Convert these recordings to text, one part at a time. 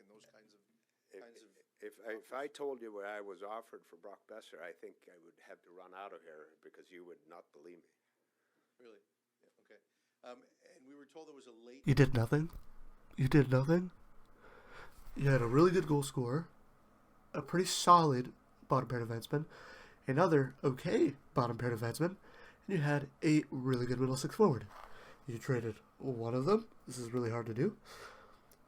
and those kinds of If I told you what I was offered for Brock Besser, I think I would have to run out of here because you would not believe me. Really? Yeah, okay. And we were told there was a late. You did nothing. You did nothing. You had a really good goal scorer, a pretty solid bottom pair defenseman, another okay bottom pair defenseman, and you had a really good middle six forward. You traded one of them. This is really hard to do.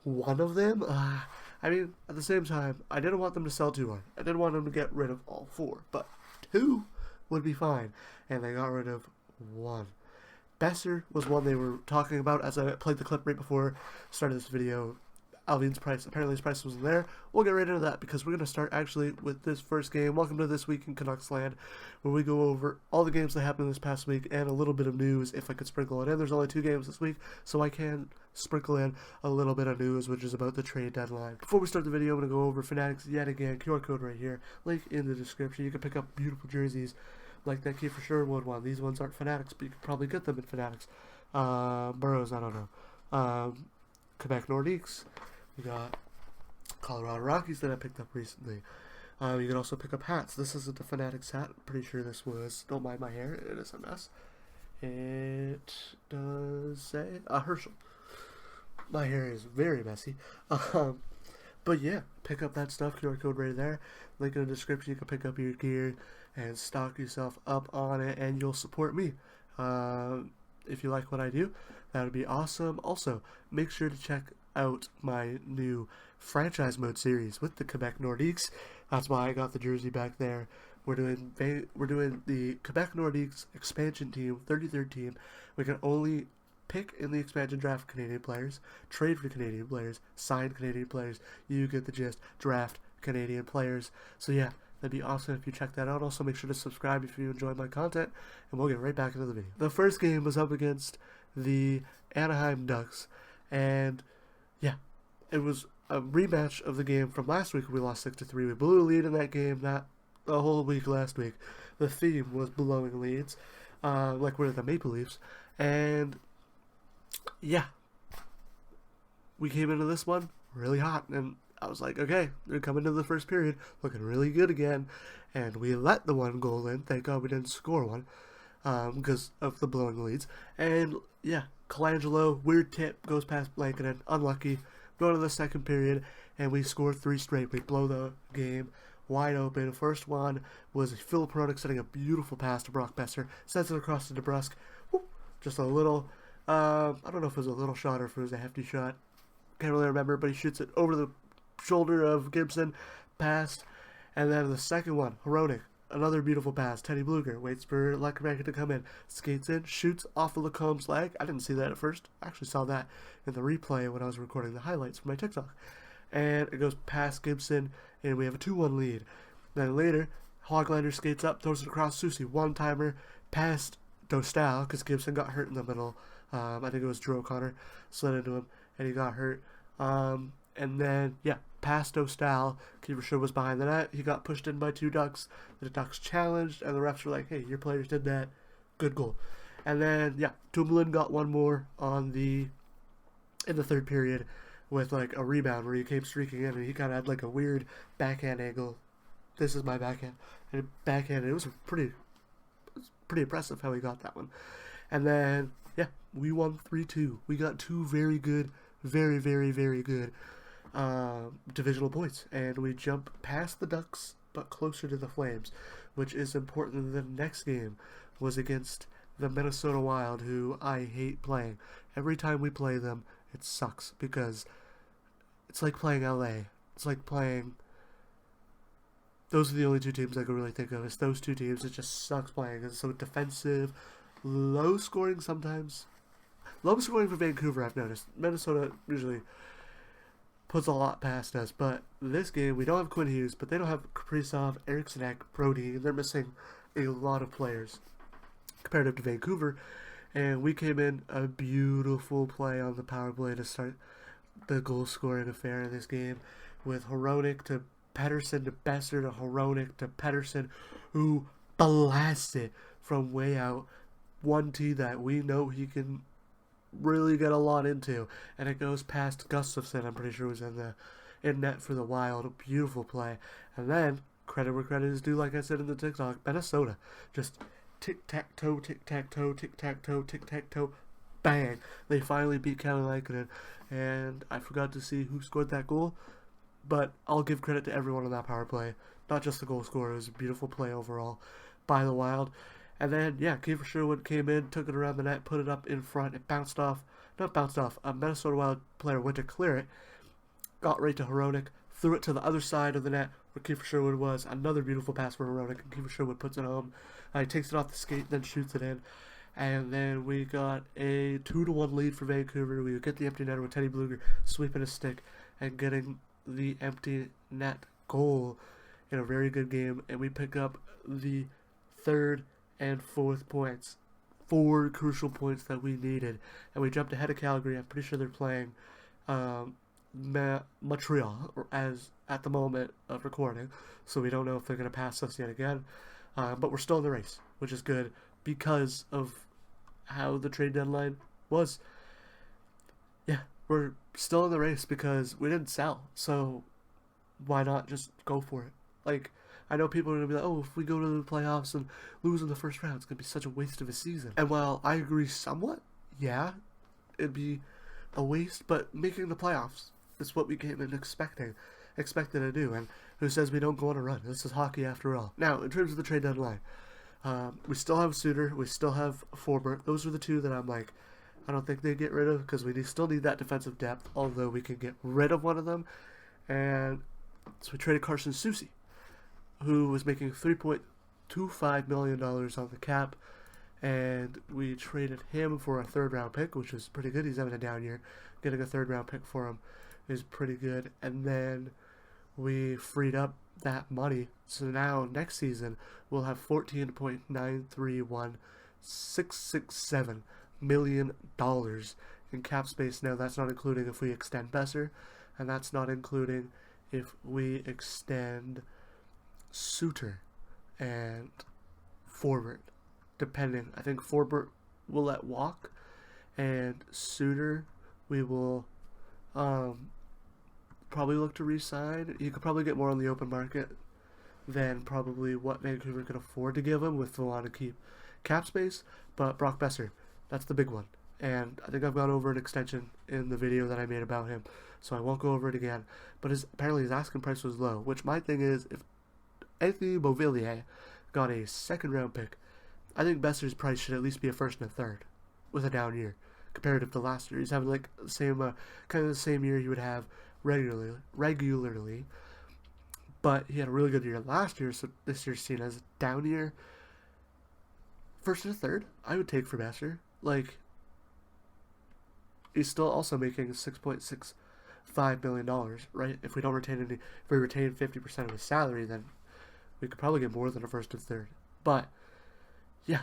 One of them, I mean, at the same time, I didn't want them to sell too hard. I didn't want them to get rid of all four, but two would be fine, and they got rid of one. Besser was one they were talking about as I played the clip right before I started this video. Alvin's price, apparently his price wasn't there. We'll get right into that because we're going to start actually with this first game. Welcome to This Week in CanucksLand, where we go over all the games that happened this past week and a little bit of news if I could sprinkle it in. There's only 2 games this week, so I can sprinkle in a little bit of news, which is about the trade deadline. Before we start the video, I'm going to go over Fanatics yet again. QR code right here, link in the description. You can pick up beautiful jerseys like that Kiefer Sherwood one. These ones aren't Fanatics, but you can probably get them in Fanatics. Burrows, I don't know. Quebec Nordiques. We got Colorado Rockies that I picked up recently. You can also pick up hats. This isn't a Fanatics hat. I'm pretty sure this was, don't mind my hair, it is a mess. It does say Herschel. My hair is very messy. But yeah, pick up that stuff. QR code right there. Link in the description. You can pick up your gear and stock yourself up on it, and you'll support me. If you like what I do, that would be awesome. Also, make sure to check out my new franchise mode series with the Quebec Nordiques. That's why I got the jersey back there. We're doing the Quebec Nordiques expansion team, 33rd team. We can only pick in the expansion draft Canadian players, trade for Canadian players, sign Canadian players. You get the gist. Draft Canadian players. So yeah, that'd be awesome if you check that out. Also, make sure to subscribe if you enjoy my content, and we'll get right back into the video. The first game was up against the Anaheim Ducks, and yeah, it was a rematch of the game from last week. We lost 6-3. We blew a lead in that game, not the whole week last week. The theme was blowing leads, like we're the Maple Leafs. And yeah, we came into this one really hot, and I was like, okay, they're coming to the first period, looking really good again. And we let the one goal in. Thank God we didn't score one because of the blowing leads. And yeah, Colangelo, weird tip, goes past Blanketed, unlucky. Go to the second period, and we score 3 straight. We blow the game wide open. First one was Philip Hronek setting a beautiful pass to Brock Besser. Sends it across to DeBrusk. Whoop, just a little, I don't know if it was a little shot or if it was a hefty shot. Can't really remember, but he shoots it over the shoulder of Gibson, past. And then the second one, Hronek. Another beautiful pass. Teddy Bluger waits for Leclerc to come in. Skates in, shoots off of Lacomb's leg. I didn't see that at first. I actually saw that in the replay when I was recording the highlights for my TikTok. And it goes past Gibson, and we have a 2-1 lead. Then later, Hoglander skates up, throws it across Soucy. One-timer past Dostal, because Gibson got hurt in the middle. I think it was Drew O'Connor slid into him, and he got hurt. And then, yeah, past Dostal, Kiefer Sherwood was behind the net. He got pushed in by 2 Ducks. The Ducks challenged, and the refs were like, hey, your players did that. Good goal. And then, yeah, Dumoulin got one more in the third period with, like, a rebound where he came streaking in, and he kind of had, like, a weird backhand angle. This is my backhand. And backhand, it was pretty impressive how he got that one. And then, yeah, we won 3-2. We got 2 very good, very, very, very good divisional points, and we jump past the Ducks but closer to the Flames, which is important. The next game was against the Minnesota Wild, who I hate playing. Every time we play them, it sucks because it's like playing LA. It's like playing, those are the only 2 teams I can really think of. It's those 2 teams. It just sucks playing. It's so defensive, low scoring sometimes. Low scoring for Vancouver, I've noticed. Minnesota usually puts a lot past us, but this game, we don't have Quinn Hughes, but they don't have Kaprizov, Eriksson Ek, Brody, and they're missing a lot of players comparative to Vancouver, and we came in a beautiful play on the power play to start the goal-scoring affair in this game with Hronek to Pettersson to Besser to Hronek to Pettersson, who blasted from way out. 1T that we know he can really get a lot into, and it goes past Gustafsson. I'm pretty sure was in in net for the Wild. A beautiful play. And then, credit where credit is due, like I said in the TikTok, Minnesota. Just tic-tac-toe, tic-tac-toe, tic-tac-toe, tic-tac-toe. Bang! They finally beat CanucksLand. And I forgot to see who scored that goal. But I'll give credit to everyone on that power play. Not just the goal scorer. It was a beautiful play overall by the Wild. And then, yeah, Kiefer Sherwood came in, took it around the net, put it up in front. It bounced off. Not bounced off. A Minnesota Wild player went to clear it. Got right to Hronek. Threw it to the other side of the net where Kiefer Sherwood was. Another beautiful pass for Hronek. And Kiefer Sherwood puts it home. He takes it off the skate, then shoots it in. And then we got a 2-1 lead for Vancouver. We would get the empty netter with Teddy Bluger sweeping a stick and getting the empty net goal in a very good game. And we pick up the third and fourth points. 4 crucial points that we needed. And we jumped ahead of Calgary. I'm pretty sure they're playing Montreal as at the moment of recording. So we don't know if they're going to pass us yet again. But we're still in the race, which is good because of how the trade deadline was. Yeah, we're still in the race because we didn't sell. So why not just go for it? Like, I know people are going to be like, oh, if we go to the playoffs and lose in the first round, it's going to be such a waste of a season. And while I agree somewhat, yeah, it'd be a waste, but making the playoffs is what we came in expected to do. And who says we don't go on a run? This is hockey after all. Now, in terms of the trade deadline, we still have Suter, we still have Forbert. Those are the 2 that I'm like, I don't think they get rid of because we still need that defensive depth, although we can get rid of one of them. And so we traded Carson Soucy, who was making $3.25 million on the cap, and we traded him for a 3rd round pick, which was pretty good. He's having a down year. Getting a 3rd round pick for him is pretty good. And then we freed up that money, so now next season we'll have $14.931667 million in cap space. Now that's not including if we extend Besser, and that's not including if we extend Suter and Forbert, depending. I think Forbert will let walk, and Suter we will probably look to re-sign. You could probably get more on the open market than probably what Vancouver could afford to give him with the want to keep cap space. But Brock Besser, that's the big one. And I think I've gone over an extension in the video that I made about him, so I won't go over it again. But apparently his asking price was low, which my thing is, if Anthony Beauvillier got a 2nd round pick, I think Besser's price should at least be a 1st and a 3rd with a down year comparative to last year. He's having like the same kind of the same year he would have regularly, but he had a really good year last year, so this year's seen as a down year. 1st and a 3rd I would take for Besser. Like, he's still also making $6.65 million, right? If we retain 50% of his salary, then we could probably get more than a 1st and 3rd. But yeah,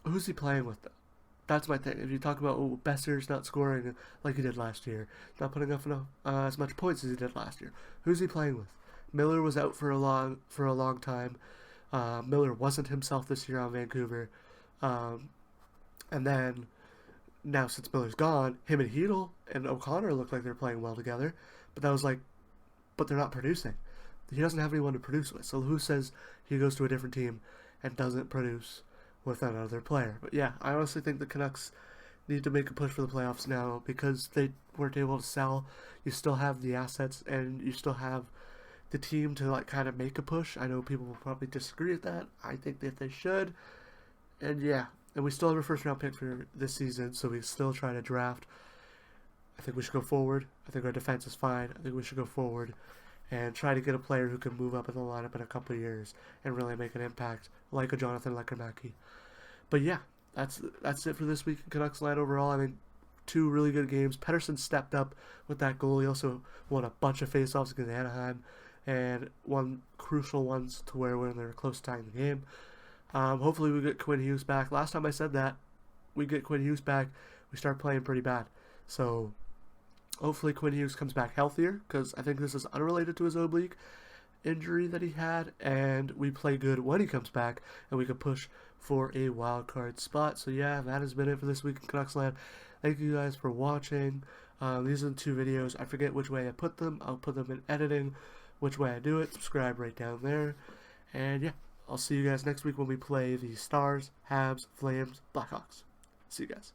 who's he playing with though? That's my thing. If you talk about Besser's not scoring like he did last year, not putting up enough as much points as he did last year, who's he playing with? Miller was out for a long time. Miller wasn't himself this year on Vancouver, and then now since Miller's gone, him and Hedel and O'Connor look like they're playing well together. But that was like, but they're not producing. He doesn't have anyone to produce with. So who says he goes to a different team and doesn't produce with another player? But yeah, I honestly think the Canucks need to make a push for the playoffs now because they weren't able to sell. You still have the assets and you still have the team to like kind of make a push. I know people will probably disagree with that. I think that they should. And yeah, and we still have a 1st round pick for this season, so we still try to draft. I think we should go forward. I think our defense is fine. I think we should go forward and try to get a player who can move up in the lineup in a couple of years and really make an impact, like a Jonathan Lekkernacki. But yeah, that's it for this week in CanucksLand overall. I mean, 2 really good games. Pettersson stepped up with that goal. He also won a bunch of faceoffs against Anaheim and won crucial ones to where when they were close to tying the game. Hopefully we get Quinn Hughes back. Last time I said that, we get Quinn Hughes back, we start playing pretty bad. So hopefully Quinn Hughes comes back healthier, because I think this is unrelated to his oblique injury that he had, and we play good when he comes back, and we can push for a wild card spot. So yeah, that has been it for this week in CanucksLand. Thank you guys for watching. These are the 2 videos. I forget which way I put them. I'll put them in editing, which way I do it. Subscribe right down there. And yeah, I'll see you guys next week when we play the Stars, Habs, Flames, Blackhawks. See you guys.